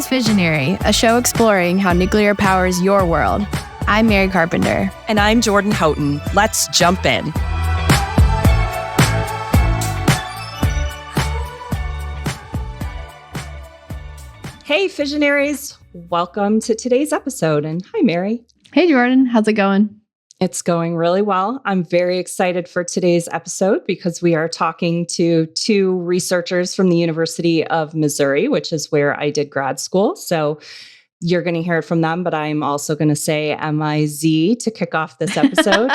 is Visionary, a show exploring how nuclear powers your world. I'm Mary Carpenter. And I'm Jordan Houghton. Let's jump in. Hey, Visionaries. Welcome to today's episode. And hi, Mary. Hey, Jordan. How's it going? It's going really well. I'm very excited for today's episode because we are talking to two researchers from the University of Missouri, which is where I did grad school. So you're going to hear it from them, but I'm also going to say MIZ to kick off this episode.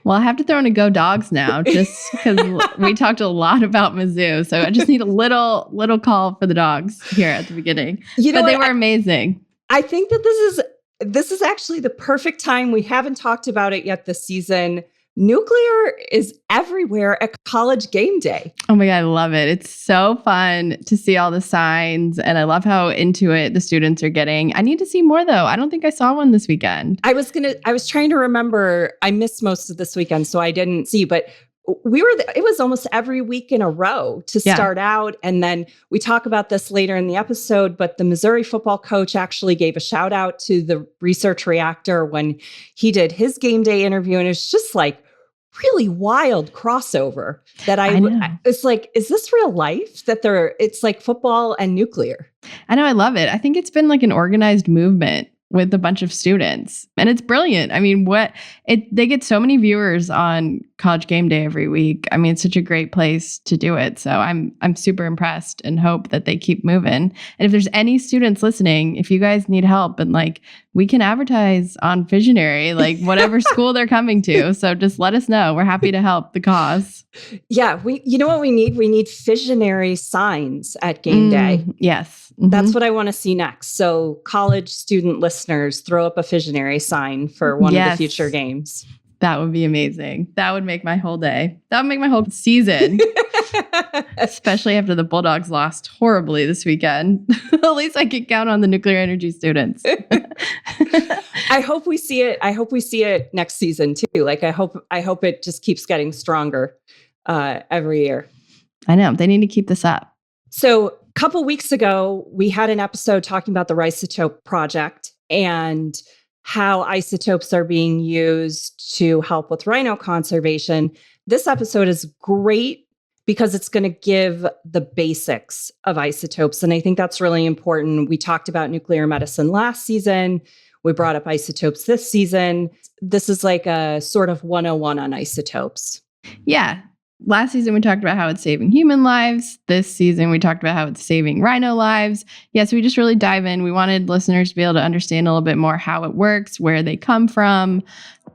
Well, I have to throw in a go dogs now, just because we talked a lot about Mizzou. So I just need a little call for the dogs here at the beginning. But they were amazing. I think that this is actually the perfect time. We haven't talked about it yet this season. Nuclear is everywhere at college game day. Oh my God, I love it. It's so fun to see all the signs, and I love how into it the students are getting. I need to see more though. I don't think I saw one this weekend. I was trying to remember. I missed most of this weekend, so I didn't see, but it was almost every week in a row to start out. And then we talk about this later in the episode, but the Missouri football coach actually gave a shout out to the Research Reactor when he did his game day interview. And it's just like really wild crossover that it's like, is this real life that it's like football and nuclear? I know. I love it. I think it's been like an organized movement with a bunch of students. And it's brilliant. I mean, they get so many viewers on College Game Day every week. I mean, it's such a great place to do it. So I'm super impressed and hope that they keep moving. And if there's any students listening, if you guys need help, and like we can advertise on Visionary, like whatever school they're coming to. So just let us know. We're happy to help the cause. Yeah, you know what we need? We need Visionary signs at game day. Yes. Mm-hmm. That's what I want to see next. So college student listeners, throw up a Visionary sign for one of the future games. That would be amazing. That would make my whole day. That would make my whole season. Especially after the Bulldogs lost horribly this weekend. At least I can count on the nuclear energy students. I hope we see it. I hope we see it next season too. Like I hope it just keeps getting stronger every year. I know. They need to keep this up. So a couple weeks ago, we had an episode talking about the Isotope Project and how isotopes are being used to help with rhino conservation. This episode is great because it's going to give the basics of isotopes. And I think that's really important. We talked about nuclear medicine last season. We brought up isotopes this season. This is like a sort of 101 on isotopes. Yeah. Last season, we talked about how it's saving human lives. This season, we talked about how it's saving rhino lives. Yeah, so we just really dive in. We wanted listeners to be able to understand a little bit more how it works, where they come from.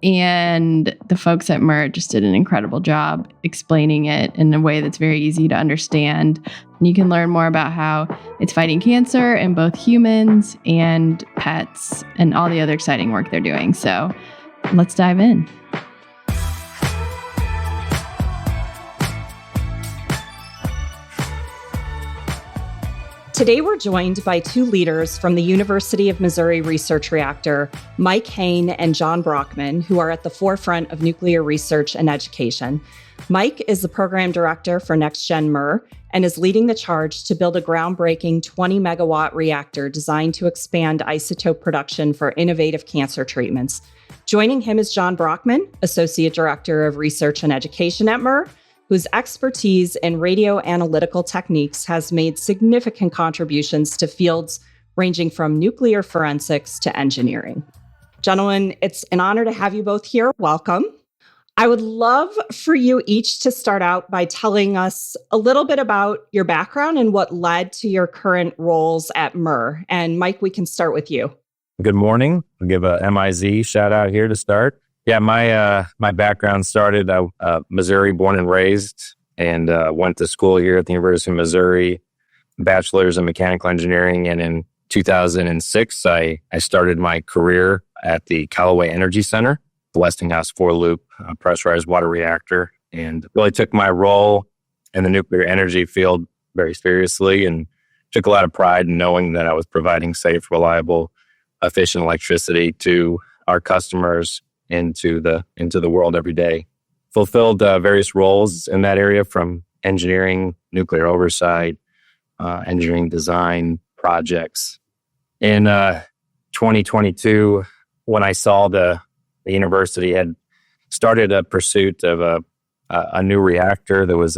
And the folks at MURR just did an incredible job explaining it in a way that's very easy to understand. And you can learn more about how it's fighting cancer in both humans and pets and all the other exciting work they're doing. So let's dive in. Today, we're joined by two leaders from the University of Missouri Research Reactor, Mike Hoehn and John Brockman, who are at the forefront of nuclear research and education. Mike is the program director for NextGen MURR and is leading the charge to build a groundbreaking 20-megawatt reactor designed to expand isotope production for innovative cancer treatments. Joining him is John Brockman, Associate Director of Research and Education at MURR, whose expertise in radioanalytical techniques has made significant contributions to fields ranging from nuclear forensics to engineering. Gentlemen, it's an honor to have you both here. Welcome. I would love for you each to start out by telling us a little bit about your background and what led to your current roles at MURR. And Mike, we can start with you. Good morning. I'll give a MIZ shout out here to start. Yeah, my background started Missouri, born and raised, and went to school here at the University of Missouri, bachelor's in mechanical engineering. And in 2006, I started my career at the Callaway Energy Center, the Westinghouse 4-loop pressurized water reactor, and really took my role in the nuclear energy field very seriously and took a lot of pride in knowing that I was providing safe, reliable, efficient electricity to our customers into the world every day. Fulfilled various roles in that area, from engineering, nuclear oversight, engineering design, projects. In 2022, when I saw the university had started a pursuit of a new reactor, there was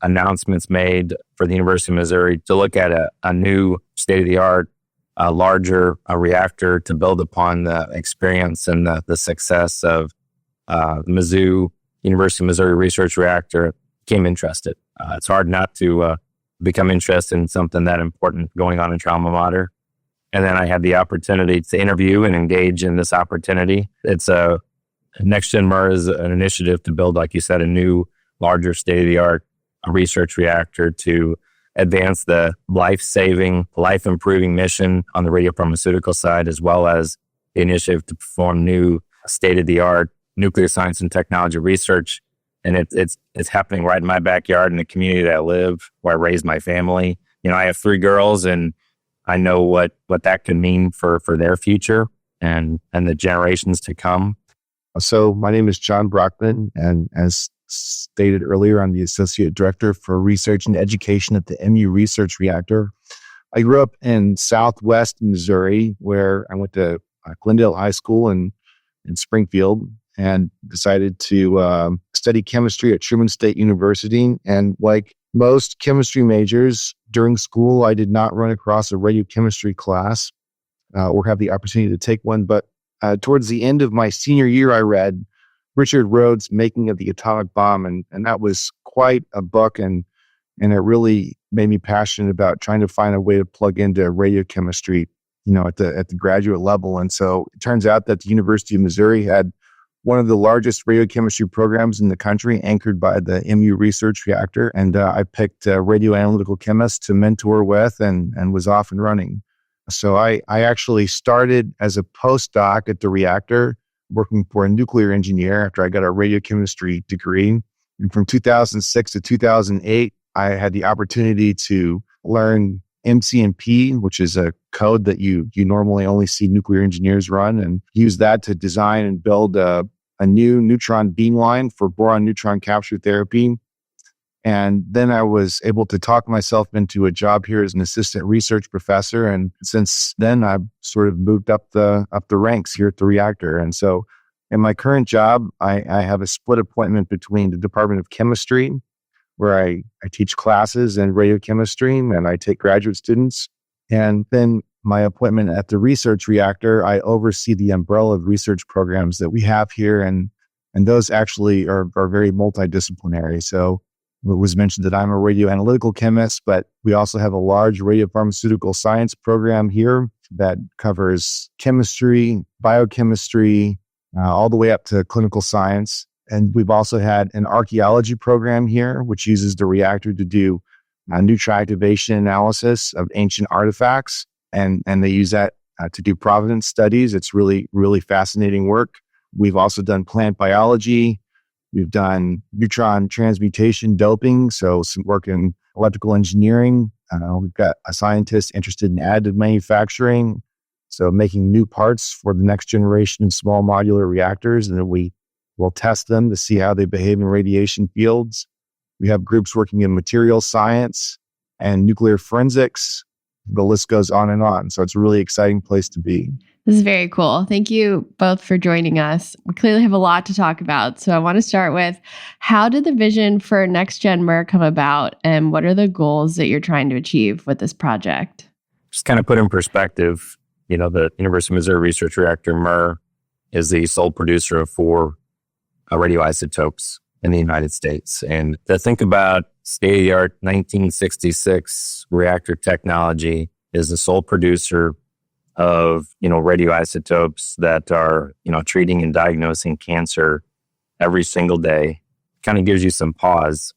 announcements made for the University of Missouri to look at a new state-of-the-art, larger reactor to build upon the experience and the success of Mizzou, University of Missouri Research Reactor. Became interested. It's hard not to become interested in something that important going on in trauma mater. And then I had the opportunity to interview and engage in this opportunity. It's NextGen MURR is an initiative to build, like you said, a new, larger state-of-the-art research reactor to advance the life-saving, life-improving mission on the radiopharmaceutical side, as well as the initiative to perform new state-of-the-art nuclear science and technology research. And it's happening right in my backyard in the community that I live, where I raised my family. I have 3 girls, and I know what that could mean for their future and the generations to come. So my name is John Brockman, and as stated earlier, I'm the Associate Director for Research and Education at the MU Research Reactor. I grew up in Southwest Missouri, where I went to Glendale High School in Springfield, and decided to study chemistry at Truman State University. And like most chemistry majors, during school, I did not run across a radiochemistry class or have the opportunity to take one. But towards the end of my senior year, I read Richard Rhodes' Making of the Atomic Bomb, and that was quite a book, and it really made me passionate about trying to find a way to plug into radiochemistry, at the graduate level. And so it turns out that the University of Missouri had one of the largest radiochemistry programs in the country, anchored by the MU Research Reactor, and I picked a radioanalytical chemist to mentor with, and was off and running. So I actually started as a postdoc at the reactor, working for a nuclear engineer after I got a radiochemistry degree. And from 2006 to 2008, I had the opportunity to learn MCNP, which is a code that you normally only see nuclear engineers run, and use that to design and build a new neutron beamline for boron neutron capture therapy. And then I was able to talk myself into a job here as an assistant research professor. And since then, I've sort of moved up the ranks here at the reactor. And so in my current job, I have a split appointment between the Department of Chemistry, where I teach classes in radiochemistry and I take graduate students. And then my appointment at the research reactor, I oversee the umbrella of research programs that we have here. And those actually are very multidisciplinary. So it was mentioned that I'm a radioanalytical chemist, but we also have a large radiopharmaceutical science program here that covers chemistry, biochemistry, all the way up to clinical science. And we've also had an archaeology program here, which uses the reactor to do neutron activation analysis of ancient artifacts. And they use that to do provenance studies. It's really, really fascinating work. We've also done plant biology. We've done neutron transmutation doping, so some work in electrical engineering. We've got a scientist interested in additive manufacturing, so making new parts for the next generation of small modular reactors, and then we will test them to see how they behave in radiation fields. We have groups working in material science and nuclear forensics. The list goes on and on. So it's a really exciting place to be. This is very cool. Thank you both for joining us. We clearly have a lot to talk about. So I want to start with, how did the vision for NextGen MURR come about, and what are the goals that you're trying to achieve with this project? Just kind of put in perspective, the University of Missouri Research Reactor MURR is the sole producer of 4 radioisotopes in the United States. And to think about state-of-the-art 1966 reactor technology, is the sole producer of, radioisotopes that are, treating and diagnosing cancer every single day. Kind of gives you some pause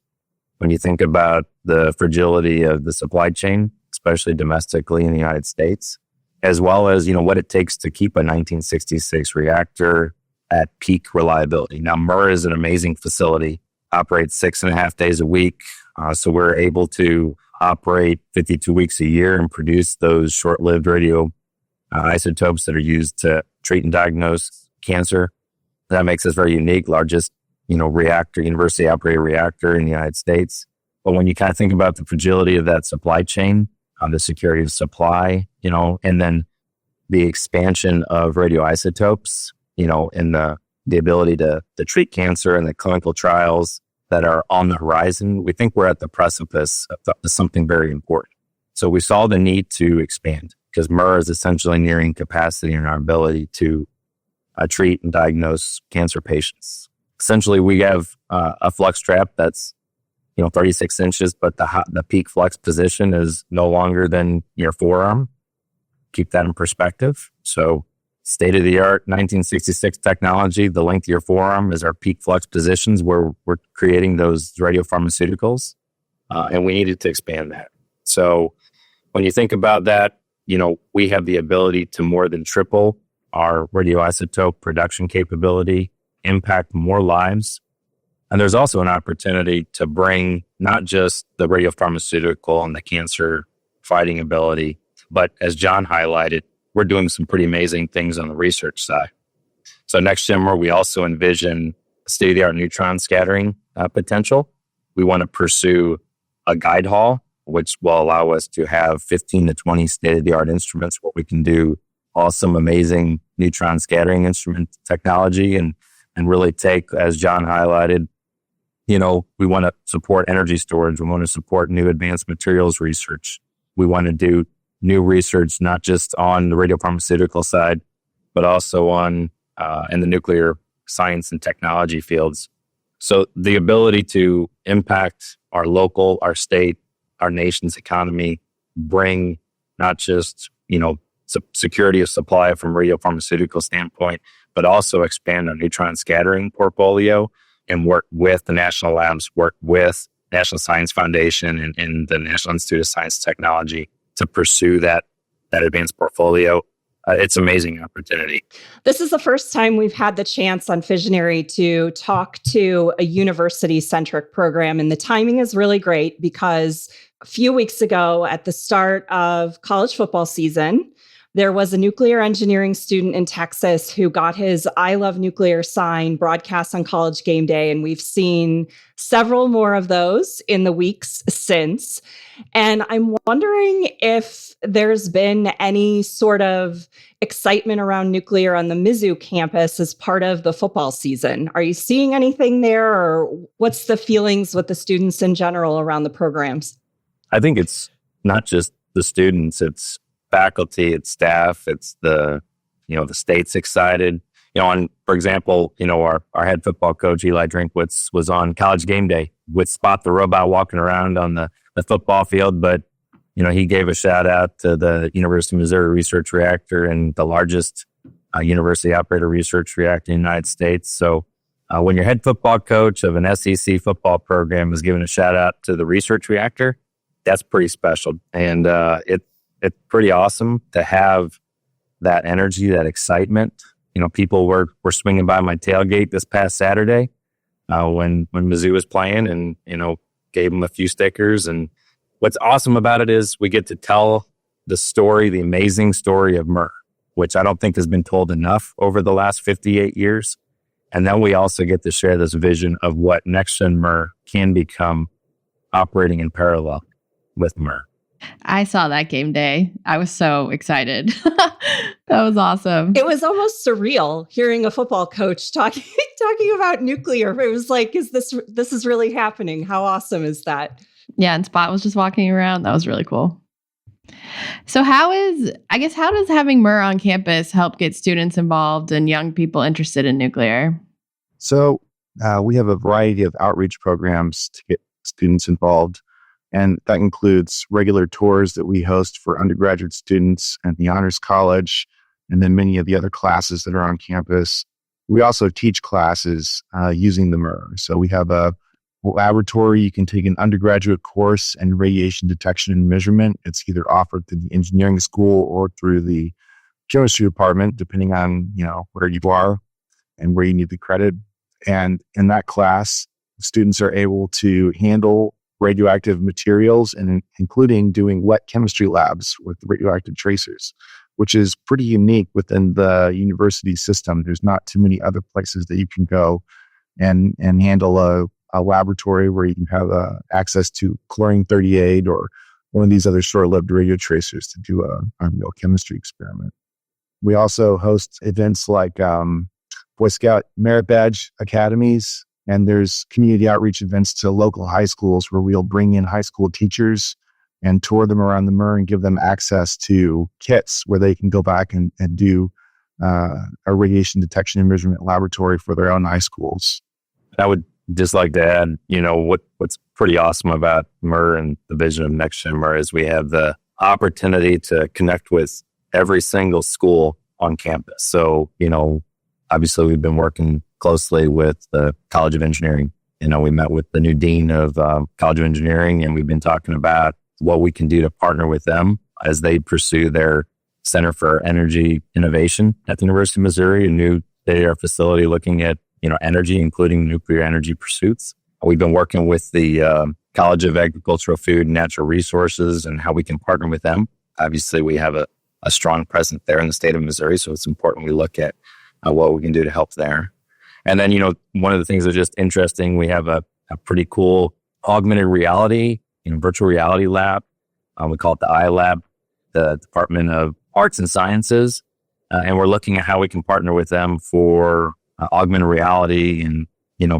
when you think about the fragility of the supply chain, especially domestically in the United States, as well as, what it takes to keep a 1966 reactor at peak reliability. Now, MURR is an amazing facility, operates 6.5 days a week. So we're able to operate 52 weeks a year and produce those short-lived radio isotopes that are used to treat and diagnose cancer. That makes us very unique, largest, reactor, university operated reactor in the United States. But when you kind of think about the fragility of that supply chain, the security of supply, and then the expansion of radioisotopes, and the ability to treat cancer and the clinical trials that are on the horizon. We think we're at the precipice of something very important. So we saw the need to expand because MURR is essentially nearing capacity in our ability to treat and diagnose cancer patients. Essentially, we have a flux trap that's 36 inches, but the peak flux position is no longer than your forearm. Keep that in perspective. So state-of-the-art 1966 technology, the length of your forearm is our peak flux positions where we're creating those radiopharmaceuticals, and we needed to expand that. So when you think about that, we have the ability to more than triple our radioisotope production capability, impact more lives. And there's also an opportunity to bring not just the radiopharmaceutical and the cancer fighting ability, but as John highlighted, we're doing some pretty amazing things on the research side. So NextGen MURR, we also envision state-of-the-art neutron scattering potential. We want to pursue a guide hall, which will allow us to have 15 to 20 state-of-the-art instruments where we can do awesome, amazing neutron scattering instrument technology and really take, as John highlighted, we want to support energy storage. We want to support new advanced materials research. We want to do new research, not just on the radiopharmaceutical side, but also on in the nuclear science and technology fields. So the ability to impact our local, our state, our nation's economy, bring not just, security of supply from radiopharmaceutical standpoint, but also expand our neutron scattering portfolio and work with the national labs, work with National Science Foundation and the National Institute of Science and Technology to pursue that advanced portfolio. It's an amazing opportunity. This is the first time we've had the chance on Visionary to talk to a university-centric program, and the timing is really great because a few weeks ago at the start of college football season, there was a nuclear engineering student in Texas who got his I Love Nuclear sign broadcast on College Game Day, and we've seen several more of those in the weeks since. And I'm wondering if there's been any sort of excitement around nuclear on the Mizzou campus as part of the football season. Are you seeing anything there, or what's the feelings with the students in general around the programs? I think it's not just the students, it's faculty, it's staff, it's the state's excited. For example, our head football coach, Eli Drinkwitz, was on College Game Day with Spot the Robot walking around on the football field. But, he gave a shout out to the University of Missouri Research Reactor and the largest university operator research reactor in the United States. So when your head football coach of an SEC football program is giving a shout out to the research reactor, that's pretty special. And it's pretty awesome to have that energy, that excitement. People were swinging by my tailgate this past Saturday when Mizzou was playing and, gave them a few stickers. And what's awesome about it is we get to tell the story, the amazing story of MURR, which I don't think has been told enough over the last 58 years. And then we also get to share this vision of what NextGen MURR can become operating in parallel with MURR. I saw that game day. I was so excited. That was awesome. It was almost surreal hearing a football coach talking about nuclear. It was like, this is really happening? How awesome is that? Yeah, and Spot was just walking around. That was really cool. So how does having MURR on campus help get students involved and young people interested in nuclear? So we have a variety of outreach programs to get students involved. And that includes regular tours that we host for undergraduate students at the Honors College, and then many of the other classes that are on campus. We also teach classes using the MURR. So we have a laboratory. You can take an undergraduate course in radiation detection and measurement. It's either offered through the engineering school or through the chemistry department, depending on where you are and where you need the credit. And in that class, students are able to handle radioactive materials, and including doing wet chemistry labs with radioactive tracers, which is pretty unique within the university system. There's not too many other places that you can go and handle a laboratory where you can have access to chlorine-38 or one of these other short-lived radio tracers to do a real chemistry experiment. We also host events like Boy Scout Merit Badge Academies, and there's community outreach events to local high schools where we'll bring in high school teachers and tour them around the MURR and give them access to kits where they can go back and do a radiation detection and measurement laboratory for their own high schools. I would just like to add, what's pretty awesome about MURR and the vision of NextGen MURR is we have the opportunity to connect with every single school on campus. So, obviously we've been working closely with the College of Engineering. We met with the new dean of College of Engineering, and we've been talking about what we can do to partner with them as they pursue their Center for Energy Innovation at the University of Missouri, a new state-of-the-art facility looking at, energy, including nuclear energy pursuits. We've been working with the College of Agricultural, Food, and Natural Resources and how we can partner with them. Obviously, we have a strong presence there in the state of Missouri, so it's important we look at what we can do to help there. And then, one of the things that's just interesting, we have a pretty cool augmented reality, virtual reality lab. We call it the iLab, the Department of Arts and Sciences. And we're looking at how we can partner with them for augmented reality and,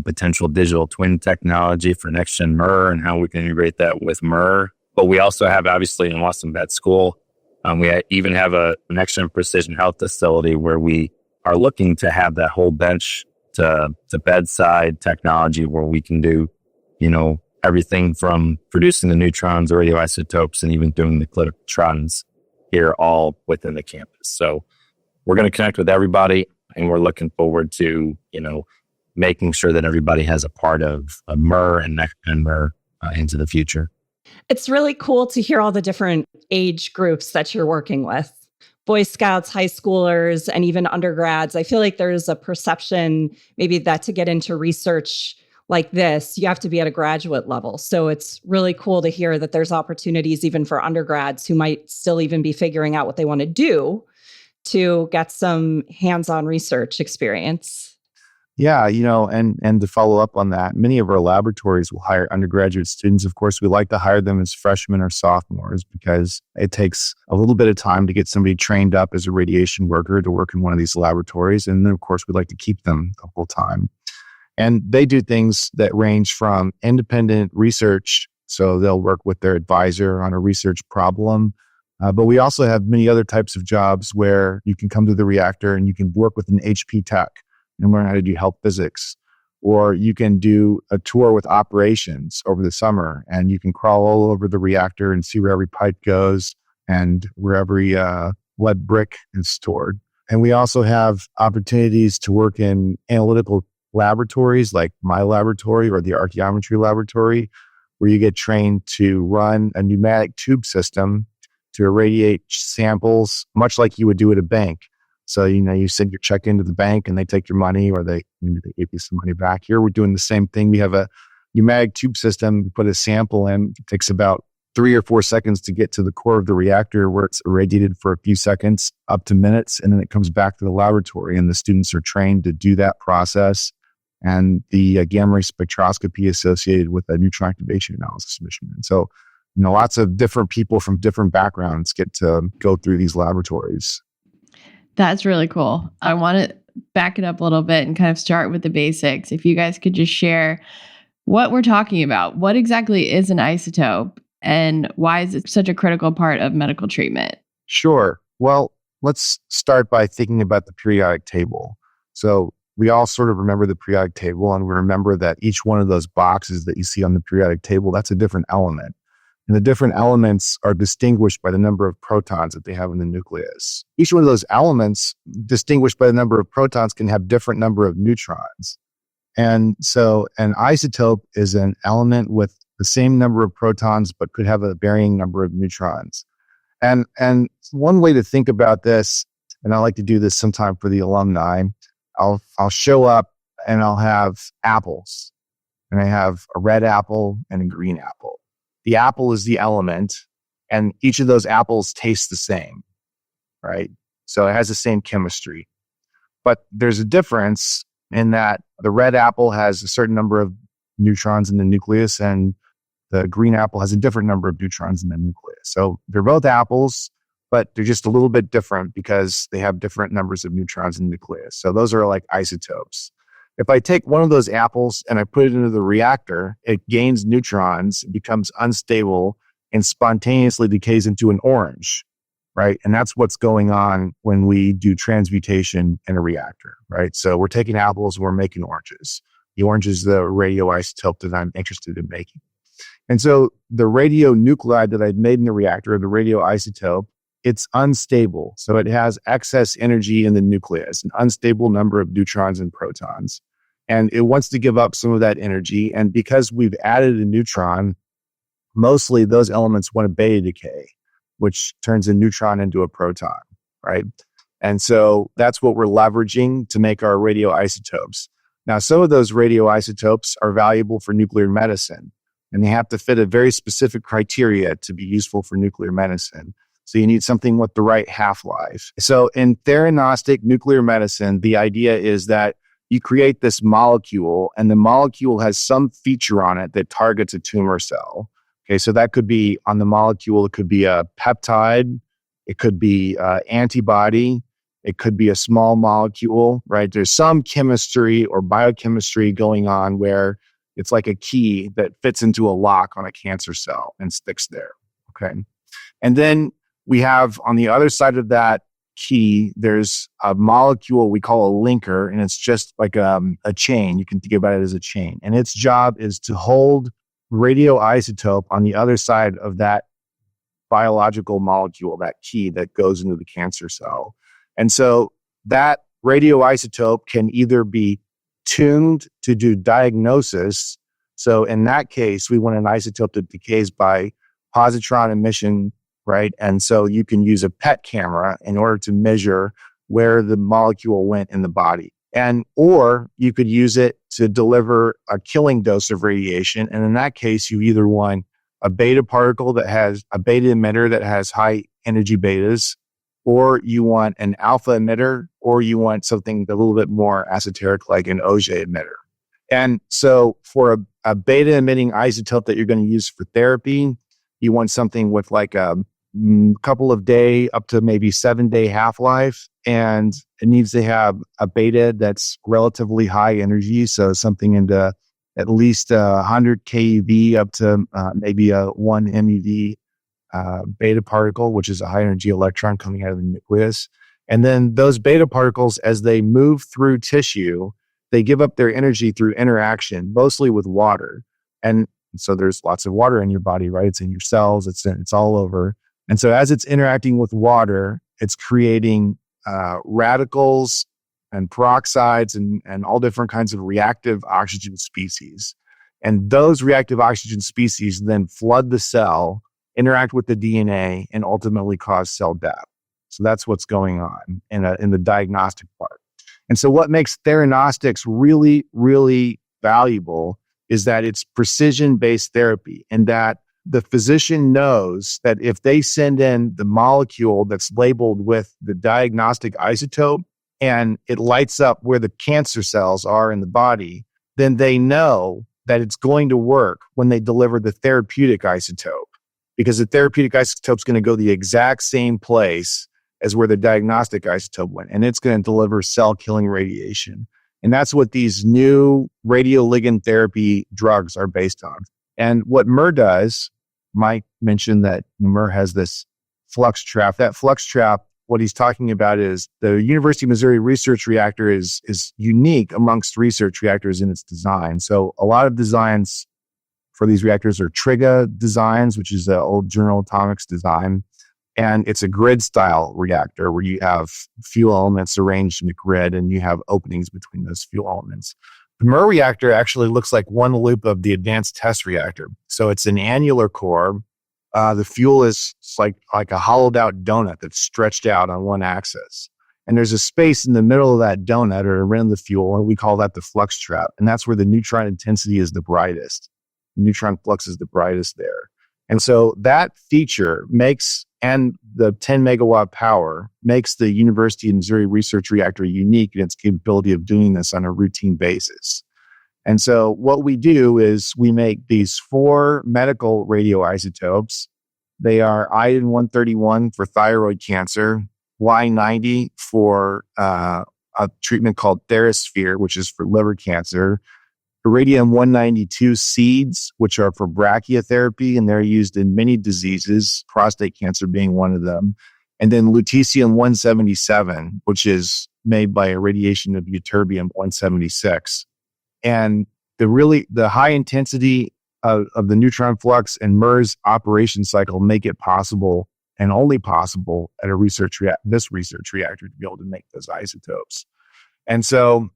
potential digital twin technology for NextGen MURR and how we can integrate that with MURR. But we also have, obviously, in Washington Vet School, we even have a NextGen Precision Health facility where we are looking to have that whole bench to bedside technology where we can do, everything from producing the neutrons or radioisotopes and even doing the clinotrons here all within the campus. So we're going to connect with everybody, and we're looking forward to, making sure that everybody has a part of MURR and NextGen MURR into the future. It's really cool to hear all the different age groups that you're working with. Boy Scouts, high schoolers, and even undergrads. I feel like there's a perception maybe that to get into research like this, you have to be at a graduate level. So it's really cool to hear that there's opportunities even for undergrads who might still even be figuring out what they want to do to get some hands-on research experience. Yeah, and to follow up on that, many of our laboratories will hire undergraduate students. Of course, we like to hire them as freshmen or sophomores because it takes a little bit of time to get somebody trained up as a radiation worker to work in one of these laboratories. And then, of course, we'd like to keep them the whole time. And they do things that range from independent research. So they'll work with their advisor on a research problem. But we also have many other types of jobs where you can come to the reactor and you can work with an HP tech and learn how to do health physics. Or you can do a tour with operations over the summer and you can crawl all over the reactor and see where every pipe goes and where every lead brick is stored. And we also have opportunities to work in analytical laboratories like my laboratory or the archaeometry laboratory, where you get trained to run a pneumatic tube system to irradiate samples, much like you would do at a bank. So, you send your check into the bank and they take your money or they give you some money back. Here, we're doing the same thing. We have a pneumatic tube system. We put a sample in. It takes about 3 or 4 seconds to get to the core of the reactor where it's irradiated for a few seconds, up to minutes, and then it comes back to the laboratory. And the students are trained to do that process and the gamma ray spectroscopy associated with a neutron activation analysis mission. And so, lots of different people from different backgrounds get to go through these laboratories. That's really cool. I want to back it up a little bit and kind of start with the basics. If you guys could just share what we're talking about. What exactly is an isotope and why is it such a critical part of medical treatment? Sure. Well, let's start by thinking about the periodic table. So we all sort of remember the periodic table, and we remember that each one of those boxes that you see on the periodic table, that's a different element. And the different elements are distinguished by the number of protons that they have in the nucleus. Each one of those elements, distinguished by the number of protons, can have different number of neutrons. And so an isotope is an element with the same number of protons, but could have a varying number of neutrons. And one way to think about this, and I like to do this sometime for the alumni, I'll show up and I'll have apples. And I have a red apple and a green apple. The apple is the element, and each of those apples tastes the same, right? So it has the same chemistry. But there's a difference in that the red apple has a certain number of neutrons in the nucleus, and The green apple has a different number of neutrons in the nucleus. So they're both apples, but they're just a little bit different because they have different numbers of neutrons in the nucleus. So those are like isotopes. If I take one of those apples and I put it into the reactor, it gains neutrons, becomes unstable, and spontaneously decays into an orange, right? And that's what's going on when we do transmutation in a reactor, right? So we're taking apples, we're making oranges. The orange is the radioisotope that I'm interested in making. And so the radionuclide that I've made in the reactor, the radioisotope, it's unstable. So it has excess energy in the nucleus, an unstable number of neutrons and protons. And it wants to give up some of that energy. And because we've added a neutron, mostly those elements want to beta decay, which turns a neutron into a proton, right? And so that's what we're leveraging to make our radioisotopes. Now, some of those radioisotopes are valuable for nuclear medicine, and they have to fit a very specific criteria to be useful for nuclear medicine. So you need something with the right half-life. So in theranostic nuclear medicine, the idea is that you create this molecule, and the molecule has some feature on it that targets a tumor cell. Okay, so that could be on the molecule, it could be a peptide, it could be antibody, it could be a small molecule, right? There's some chemistry or biochemistry going on where it's like a key that fits into a lock on a cancer cell and sticks there, okay? And then we have on the other side of that key, there's a molecule we call a linker, and it's just like a chain. You can think about it as a chain. And its job is to hold radioisotope on the other side of that biological molecule, that key that goes into the cancer cell. And so that radioisotope can either be tuned to do diagnosis. So in that case, we want an isotope that decays by positron emission, right? And so you can use a PET camera in order to measure where the molecule went in the body. Or you could use it to deliver a killing dose of radiation. And in that case, you either want a beta particle that has a beta emitter that has high energy betas, or you want an alpha emitter, or you want something a little bit more esoteric like an Auger emitter. And so for a beta emitting isotope that you're going to use for therapy, you want something with like a couple of day up to maybe 7-day half-life, and it needs to have a beta that's relatively high energy, so something into at least 100 keV up to maybe a 1 MeV beta particle, which is a high energy electron coming out of the nucleus. And then those beta particles, as they move through tissue, they give up their energy through interaction, mostly with water. And so there's lots of water in your body, right? It's in your cells, it's all over. And so as it's interacting with water, it's creating radicals and peroxides and all different kinds of reactive oxygen species. And those reactive oxygen species then flood the cell, interact with the DNA, and ultimately cause cell death. So that's what's going on in the diagnostic part. And so what makes theranostics really, really valuable is that it's precision-based therapy, and that the physician knows that if they send in the molecule that's labeled with the diagnostic isotope and it lights up where the cancer cells are in the body, then they know that it's going to work when they deliver the therapeutic isotope, because the therapeutic isotope is going to go the exact same place as where the diagnostic isotope went, and it's going to deliver cell-killing radiation. And that's what these new radioligand therapy drugs are based on. And what MURR does, Mike mentioned that MURR has this flux trap. That flux trap, what he's talking about is the University of Missouri Research Reactor is unique amongst research reactors in its design. So a lot of designs for these reactors are TRIGA designs, which is the old General Atomics design. And it's a grid style reactor where you have fuel elements arranged in a grid and you have openings between those fuel elements. The MURR reactor actually looks like one loop of the advanced test reactor. So it's an annular core. The fuel is like a hollowed out donut that's stretched out on one axis. And there's a space in the middle of that donut or around the fuel, and we call that the flux trap. And that's where the neutron intensity is the brightest. The neutron flux is the brightest there. And so that feature and the 10 megawatt power makes the University of Missouri Research Reactor unique in its capability of doing this on a routine basis. And so what we do is we make these 4 medical radioisotopes. They are iodine-131 for thyroid cancer, Y90 for a treatment called Therasphere, which is for liver cancer, iridium-192 seeds, which are for brachytherapy, and they're used in many diseases, prostate cancer being one of them, and then lutetium-177, which is made by irradiation of ytterbium-176. And the high intensity of the neutron flux and MURR's operation cycle make it possible, and only possible, at this research reactor to be able to make those isotopes. And so,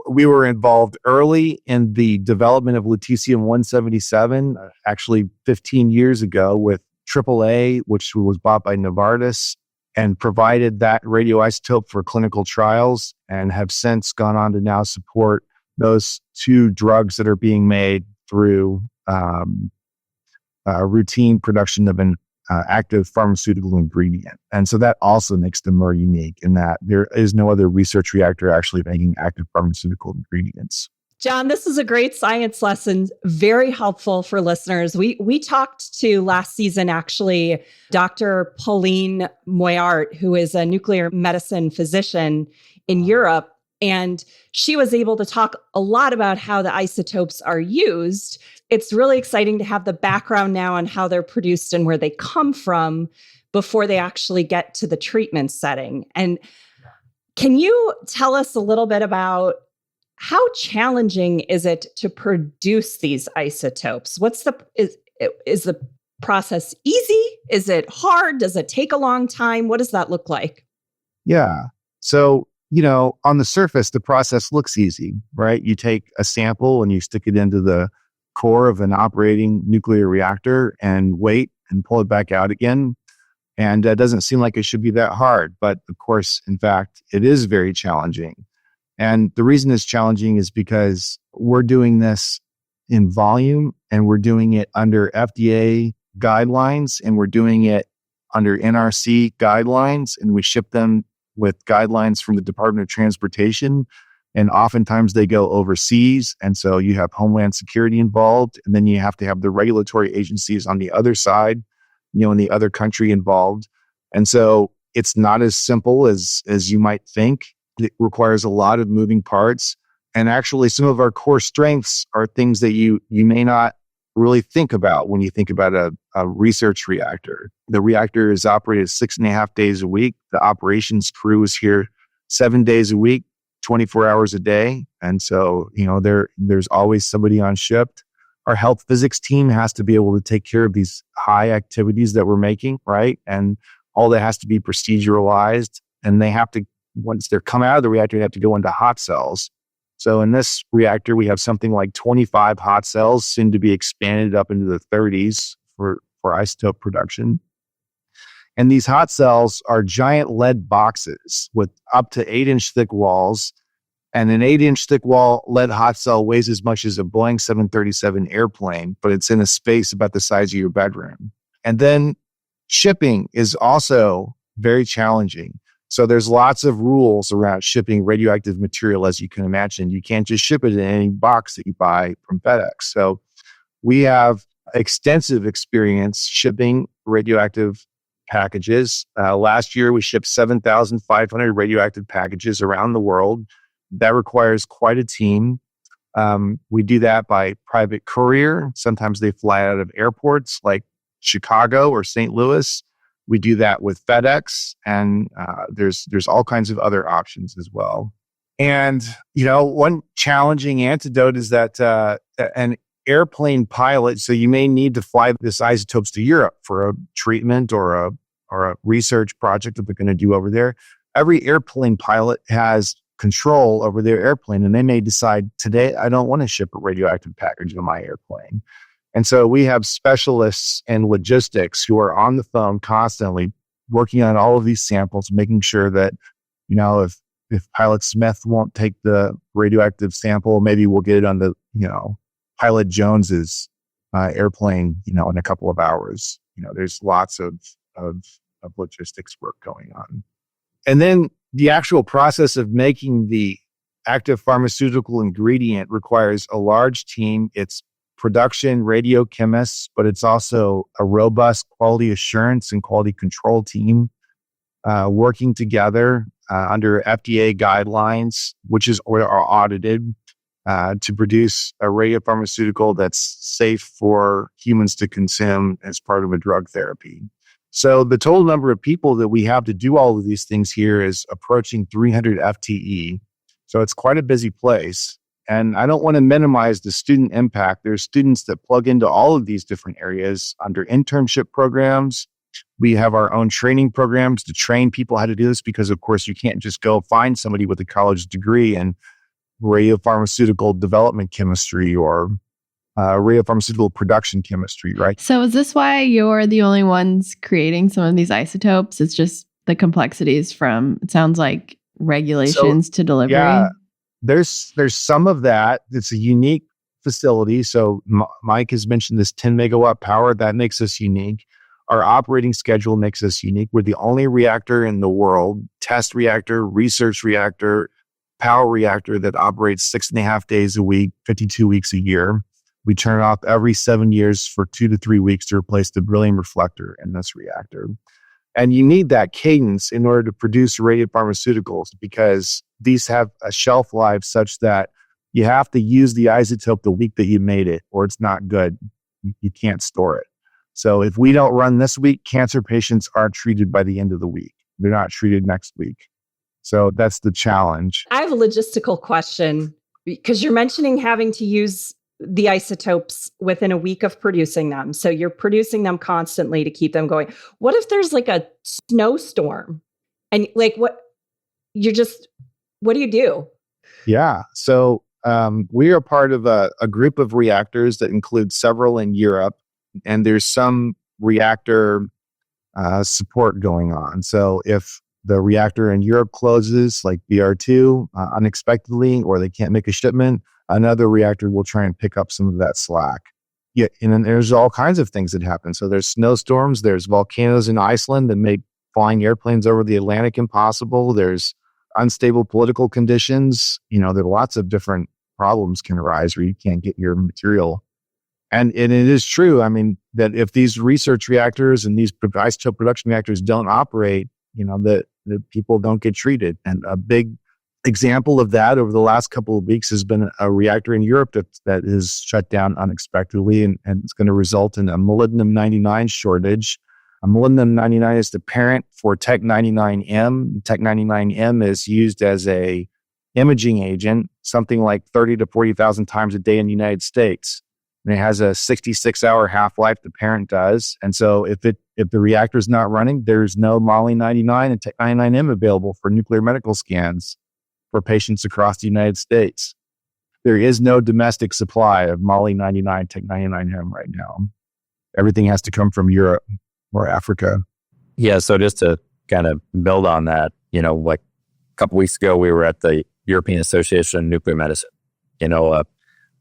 we were involved early in the development of lutetium-177, actually 15 years ago, with AAA, which was bought by Novartis, and provided that radioisotope for clinical trials, and have since gone on to now support those 2 drugs that are being made through routine production of an active pharmaceutical ingredient. And so that also makes them more unique in that there is no other research reactor actually making active pharmaceutical ingredients. John, this is a great science lesson, very helpful for listeners. We talked to last season, actually, Dr. Pauline Moyart, who is a nuclear medicine physician in Europe, and she was able to talk a lot about how the isotopes are used. It's really exciting to have the background now on how they're produced and where they come from before they actually get to the treatment setting. And can you tell us a little bit about how challenging is it to produce these isotopes? Is the process easy? Is it hard? Does it take a long time? What does that look like? Yeah. So, on the surface, the process looks easy, right? You take a sample and you stick it into the core of an operating nuclear reactor and wait and pull it back out again. And it doesn't seem like it should be that hard. But of course, in fact, it is very challenging. And the reason it's challenging is because we're doing this in volume, and we're doing it under FDA guidelines, and we're doing it under NRC guidelines, and we ship them with guidelines from the Department of Transportation. And oftentimes they go overseas. And so you have Homeland Security involved, and then you have to have the regulatory agencies on the other side, in the other country involved. And so it's not as simple as you might think. It requires a lot of moving parts. And actually, some of our core strengths are things that you may not really think about when you think about a research reactor. The reactor is operated 6.5 days a week. The operations crew is here 7 days a week, 24 hours a day. And so, there's always somebody on shift. Our health physics team has to be able to take care of these high activities that we're making, right? And all that has to be proceduralized. And they have to, once they're come out of the reactor, they have to go into hot cells. So in this reactor, we have something like 25 hot cells, soon to be expanded up into the 30s for isotope production. And these hot cells are giant lead boxes with up to 8-inch thick walls. And an 8-inch thick wall lead hot cell weighs as much as a Boeing 737 airplane, but it's in a space about the size of your bedroom. And then shipping is also very challenging. So there's lots of rules around shipping radioactive material, as you can imagine. You can't just ship it in any box that you buy from FedEx. So we have extensive experience shipping radioactive packages. Last year, we shipped 7,500 radioactive packages around the world. That requires quite a team. We do that by private courier. Sometimes they fly out of airports like Chicago or St. Louis. We do that with FedEx, and there's all kinds of other options as well. And, one challenging antidote is that an airplane pilot, so you may need to fly this isotopes to Europe for a treatment or a research project that they're going to do over there. Every airplane pilot has control over their airplane, and they may decide, today, I don't want to ship a radioactive package on my airplane. And so we have specialists in logistics who are on the phone constantly working on all of these samples, making sure that, if Pilot Smith won't take the radioactive sample, maybe we'll get it on the, Pilot Jones's airplane, in a couple of hours. There's lots of logistics work going on. And then the actual process of making the active pharmaceutical ingredient requires a large team. It's production radiochemists, but it's also a robust quality assurance and quality control team working together under FDA guidelines, which are audited to produce a radiopharmaceutical that's safe for humans to consume as part of a drug therapy. So the total number of people that we have to do all of these things here is approaching 300 FTE. So it's quite a busy place. And I don't want to minimize the student impact. There's students that plug into all of these different areas under internship programs. We have our own training programs to train people how to do this because, of course, you can't just go find somebody with a college degree in radiopharmaceutical development chemistry or radiopharmaceutical production chemistry, right? So is this why you're the only ones creating some of these isotopes? It's just the complexities from, it sounds like, regulations to delivery? Yeah, there's some of that. It's a unique facility. So Mike has mentioned this 10 megawatt power. That makes us unique. Our operating schedule makes us unique. We're the only reactor in the world, test reactor, research reactor, power reactor that operates 6.5 days a week, 52 weeks a year. We turn it off every 7 years for 2 to 3 weeks to replace the beryllium reflector in this reactor. And you need that cadence in order to produce radiopharmaceuticals because these have a shelf life such that you have to use the isotope the week that you made it, or it's not good. You can't store it. So if we don't run this week, cancer patients aren't treated by the end of the week. They're not treated next week. So that's the challenge. I have a logistical question because you're mentioning having to use the isotopes within a week of producing them. So you're producing them constantly to keep them going. What if there's like a snowstorm and like what do you do? Yeah. So we are part of a group of reactors that include several in Europe, and there's some reactor support going on. So if the reactor in Europe closes, like BR2, unexpectedly, or they can't make a shipment, another reactor will try and pick up some of that slack. Yeah, and then there's all kinds of things that happen. So there's snowstorms, there's volcanoes in Iceland that make flying airplanes over the Atlantic impossible. There's unstable political conditions. There are lots of different problems can arise where you can't get your material. And it is true, that if these research reactors and these isotope production reactors don't operate, the people don't get treated. And a big example of that over the last couple of weeks has been a reactor in Europe that is shut down unexpectedly, and it's going to result in a molybdenum-99 shortage. A molybdenum-99 is the parent for Tech-99M. Tech-99M is used as a imaging agent, something like 30 to 40,000 times a day in the United States. And it has a 66-hour half-life, the parent does. And so if the reactor is not running, there's no Moly-99 and Tech-99M available for nuclear medical scans for patients across the United States. There is no domestic supply of Moly-99, Tech-99M right now. Everything has to come from Europe or Africa. Yeah, so just to kind of build on that, like a couple weeks ago, we were at the European Association of Nuclear Medicine,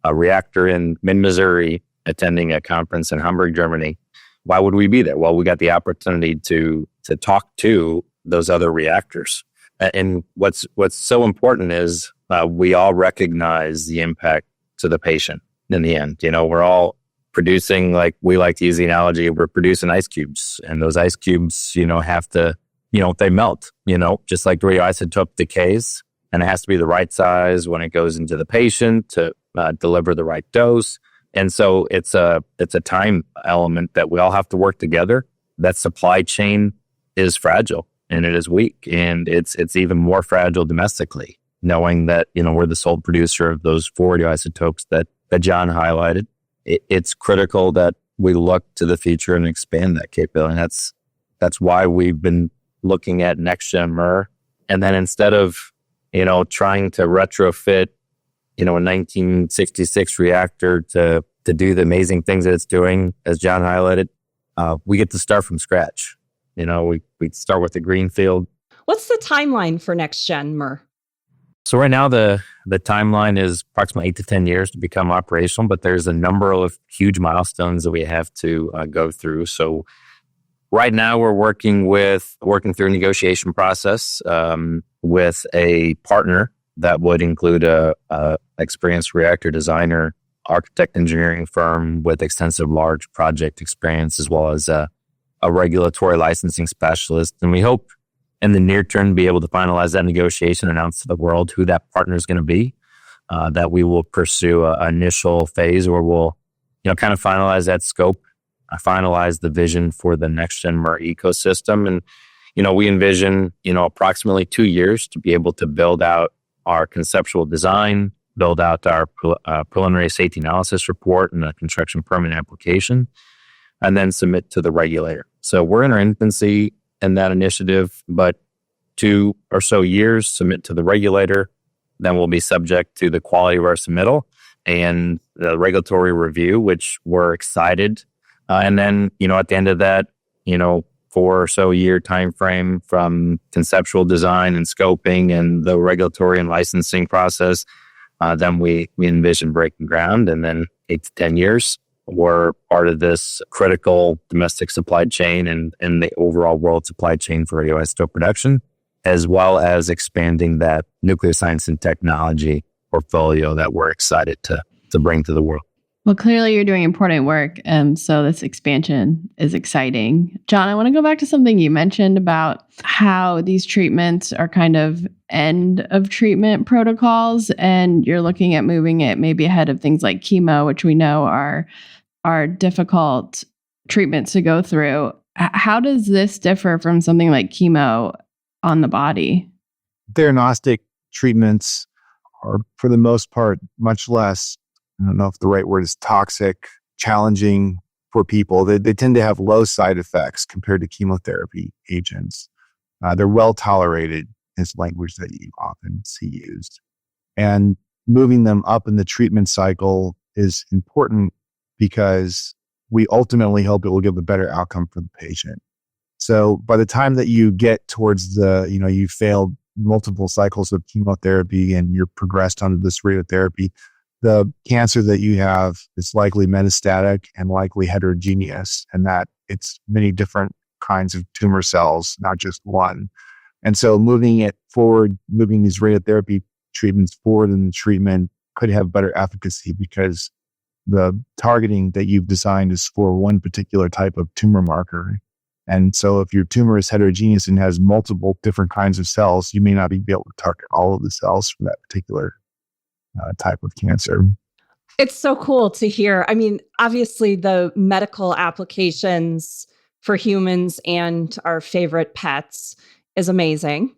a reactor in mid-Missouri, attending a conference in Hamburg, Germany. Why would we be there? Well, we got the opportunity to talk to those other reactors. And what's so important is we all recognize the impact to the patient in the end. We're all producing, like we like to use the analogy, we're producing ice cubes. And those ice cubes, have to, they melt, just like the radioisotope decays. And it has to be the right size when it goes into the patient to deliver the right dose. And so it's a time element that we all have to work together. That supply chain is fragile. And it is weak, and it's even more fragile domestically, knowing that we're the sole producer of those 4 radioisotopes that John highlighted. It's critical that we look to the future and expand that capability. And that's why we've been looking at NextGen MURR. And then instead of trying to retrofit a 1966 reactor to do the amazing things that it's doing, as John highlighted, we get to start from scratch. We start with the greenfield. What's the timeline for NextGen MURR? So right now, the timeline is approximately 8 to 10 years to become operational, but there's a number of huge milestones that we have to go through. So right now, we're working through a negotiation process with a partner that would include a experienced reactor designer, architect engineering firm with extensive large project experience, as well as a regulatory licensing specialist. And we hope in the near term be able to finalize that negotiation, announce to the world who that partner is going to be, that we will pursue an initial phase where we'll, kind of finalize that scope, finalize the vision for the NextGen MURR ecosystem. And, we envision, approximately 2 years to be able to build out our conceptual design, build out our preliminary safety analysis report and a construction permit application, and then submit to the regulator. So we're in our infancy in that initiative, but 2 or so years, submit to the regulator. Then we'll be subject to the quality of our submittal and the regulatory review, which we're excited. And then, at the end of that, 4 or so year time frame from conceptual design and scoping and the regulatory and licensing process, then we envision breaking ground. And then 8 to 10 years, we're part of this critical domestic supply chain and the overall world supply chain for radioisotope production, as well as expanding that nuclear science and technology portfolio that we're excited to bring to the world. Well, clearly you're doing important work, so this expansion is exciting. John, I want to go back to something you mentioned about how these treatments are kind of end of treatment protocols, and you're looking at moving it maybe ahead of things like chemo, which we know are difficult treatments to go through. How does this differ from something like chemo on the body? Diagnostic treatments are, for the most part, much less, I don't know if the right word is toxic, challenging for people. They tend to have low side effects compared to chemotherapy agents. They're well tolerated, is language that you often see used. And moving them up in the treatment cycle is important because we ultimately hope it will give a better outcome for the patient. So by the time that you get towards you failed multiple cycles of chemotherapy and you're progressed onto this radiotherapy, the cancer that you have is likely metastatic and likely heterogeneous, and that it's many different kinds of tumor cells, not just one. And so moving it forward, moving these radiotherapy treatments forward in the treatment could have better efficacy because the targeting that you've designed is for one particular type of tumor marker. And so if your tumor is heterogeneous and has multiple different kinds of cells, you may not be able to target all of the cells from that particular type of cancer. It's so cool to hear. I mean, obviously the medical applications for humans and our favorite pets is amazing.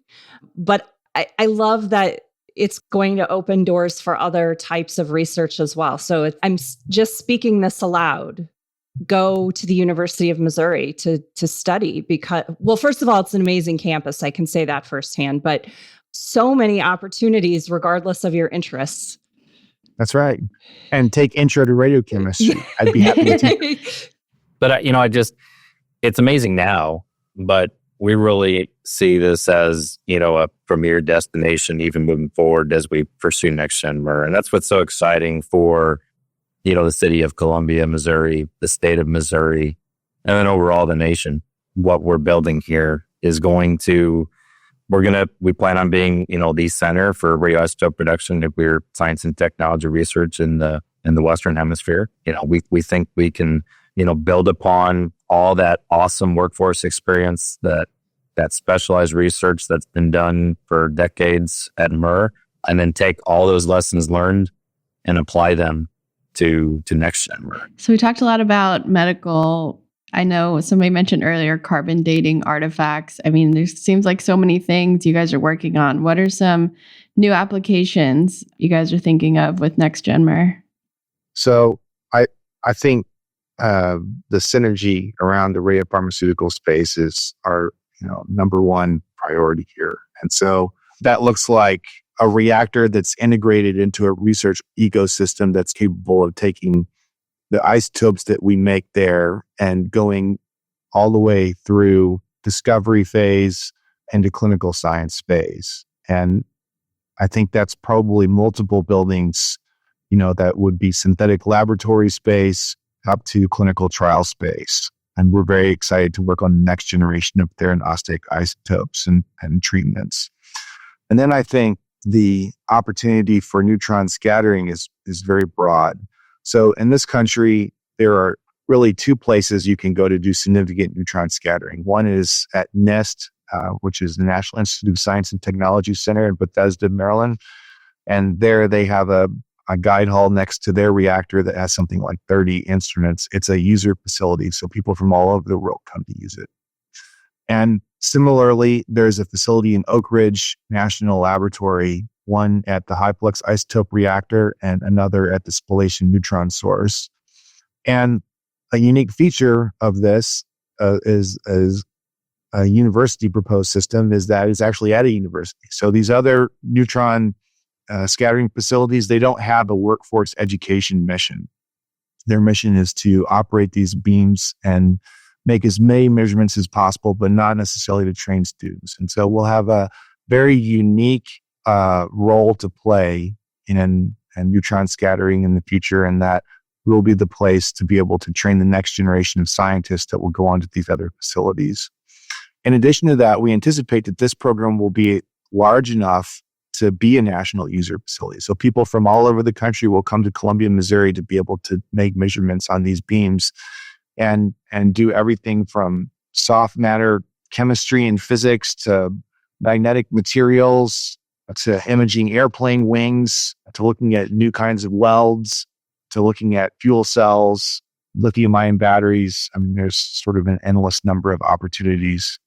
But I love that it's going to open doors for other types of research as well. So I'm just speaking this aloud. Go to the University of Missouri to study because, well, first of all, it's an amazing campus. I can say that firsthand, but so many opportunities regardless of your interests. That's right. And take intro to radiochemistry. I'd be happy to teach. But, it's amazing now, but we really see this as, a premier destination, even moving forward as we pursue NextGen MURR. And that's what's so exciting for, the city of Columbia, Missouri, the state of Missouri, and then overall the nation. What we're building here is we plan on being, the center for radioisotope production, nuclear science and technology research in the Western Hemisphere. We think we can, build upon all that awesome workforce experience, that specialized research that's been done for decades at MURR, and then take all those lessons learned and apply them to NextGen MURR. So we talked a lot about medical. I know somebody mentioned earlier carbon dating artifacts. I mean, there seems like so many things you guys are working on. What are some new applications you guys are thinking of with NextGen MURR? So I think the synergy around the radiopharmaceutical space is our number one priority here. And so that looks like a reactor that's integrated into a research ecosystem that's capable of taking the isotopes that we make there and going all the way through discovery phase into clinical science phase. And I think that's probably multiple buildings, that would be synthetic laboratory space up to clinical trial space. And we're very excited to work on the next generation of theranostic isotopes and treatments. And then I think the opportunity for neutron scattering is very broad. So in this country, there are really two places you can go to do significant neutron scattering. One is at NIST, which is the National Institute of Science and Technology Center in Bethesda, Maryland. And there they have a guide hall next to their reactor that has something like 30 instruments. It's a user facility, so people from all over the world come to use it. And similarly, there's a facility in Oak Ridge National Laboratory, one at the high-flux isotope reactor and another at the spallation neutron source. And a unique feature of this is a university proposed system is that it's actually at a university. So these other neutron scattering facilities, they don't have a workforce education mission. Their mission is to operate these beams and make as many measurements as possible, but not necessarily to train students. And so we'll have a very unique role to play in neutron scattering in the future, and that will be the place to be able to train the next generation of scientists that will go on to these other facilities. In addition to that, we anticipate that this program will be large enough to be a national user facility. So people from all over the country will come to Columbia, Missouri to be able to make measurements on these beams and do everything from soft matter chemistry and physics to magnetic materials to imaging airplane wings to looking at new kinds of welds to looking at fuel cells, lithium-ion batteries. I mean, there's sort of an endless number of opportunities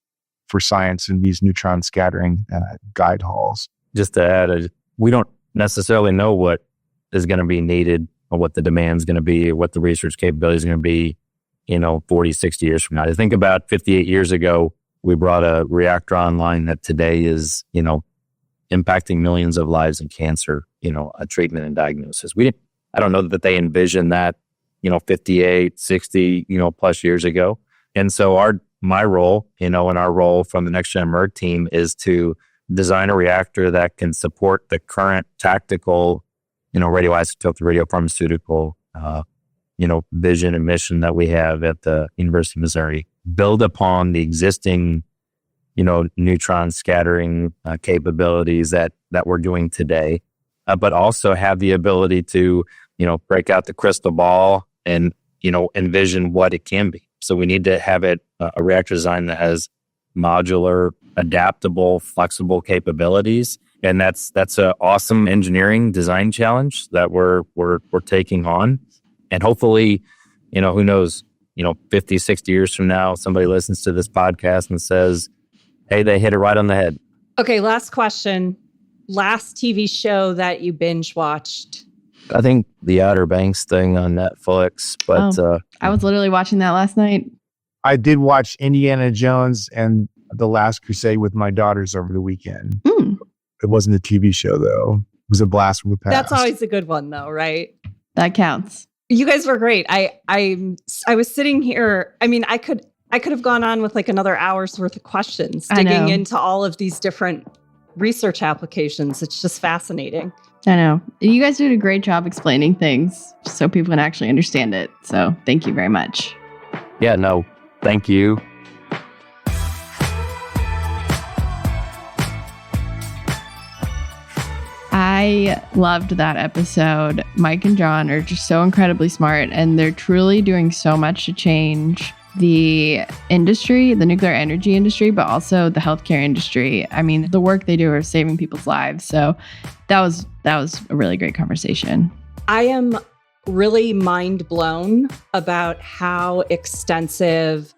for science in these neutron scattering guide halls. Just to add, we don't necessarily know what is going to be needed or what the demand is going to be or what the research capability is going to be, 40, 60 years from now. I think about 58 years ago, we brought a reactor online that today is, impacting millions of lives in cancer, a treatment and diagnosis. I don't know that they envisioned that, 58, 60, plus years ago. And so my role, and our role from the NextGen MURR team is to design a reactor that can support the current tactical, radioisotope, the radiopharmaceutical, vision and mission that we have at the University of Missouri, build upon the existing, neutron scattering capabilities that we're doing today, but also have the ability to, break out the crystal ball and, envision what it can be. So we need to have a reactor design that has modular, adaptable, flexible capabilities. And that's an awesome engineering design challenge that we're taking on. And hopefully, who knows, 50, 60 years from now, somebody listens to this podcast and says, hey, they hit it right on the head. Okay, last question. Last TV show that you binge watched? I think the Outer Banks thing on Netflix, but I was literally watching that last night. I did watch Indiana Jones and The Last Crusade with my daughters over the weekend. It wasn't a TV show, though. It was a blast from the past. That's always a good one, though, right? That counts. You guys were great. I was sitting here. I mean, I could have gone on with like another hour's worth of questions, digging into all of these different research applications. It's just fascinating. I know. You guys did a great job explaining things so people can actually understand it. So thank you very much. Yeah, no, thank you. I loved that episode. Mike and John are just so incredibly smart, and they're truly doing so much to change the industry, the nuclear energy industry, but also the healthcare industry. I mean, the work they do are saving people's lives. So that was a really great conversation. I am really mind blown about how extensive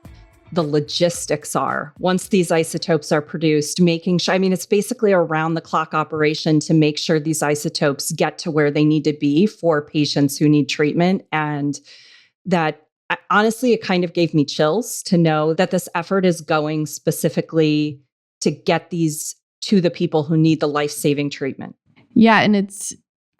the logistics are once these isotopes are produced, making sure, it's basically a round the clock operation to make sure these isotopes get to where they need to be for patients who need treatment. And that honestly, it kind of gave me chills to know that this effort is going specifically to get these to the people who need the life-saving treatment. Yeah. And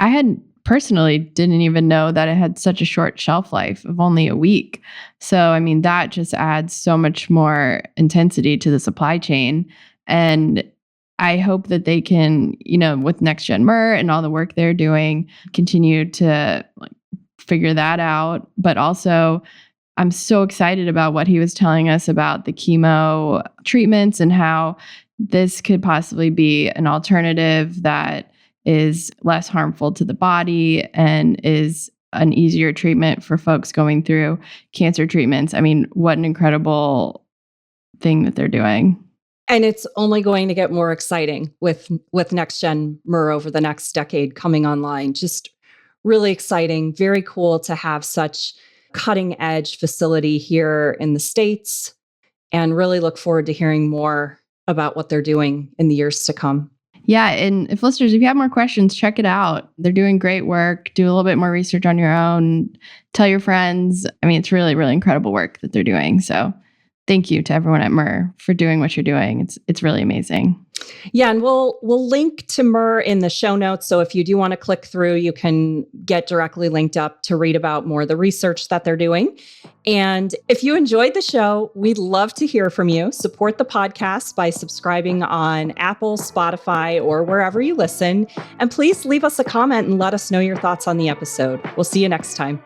I had personally didn't even know that it had such a short shelf life of only a week. So, that just adds so much more intensity to the supply chain. And I hope that they can, with NextGen MURR and all the work they're doing, continue to figure that out. But also, I'm so excited about what he was telling us about the chemo treatments and how this could possibly be an alternative that is less harmful to the body and is an easier treatment for folks going through cancer treatments. I mean, what an incredible thing that they're doing. And it's only going to get more exciting with NextGen MURR over the next decade coming online. Just really exciting, very cool to have such cutting edge facility here in the States, and really look forward to hearing more about what they're doing in the years to come. Yeah. And if listeners, if you have more questions, check it out. They're doing great work. Do a little bit more research on your own. Tell your friends. I mean, it's really, really incredible work that they're doing. So thank you to everyone at MURR for doing what you're doing. It's really amazing. Yeah, and we'll link to MURR in the show notes. So if you do want to click through, you can get directly linked up to read about more of the research that they're doing. And if you enjoyed the show, we'd love to hear from you. Support the podcast by subscribing on Apple, Spotify, or wherever you listen. And please leave us a comment and let us know your thoughts on the episode. We'll see you next time.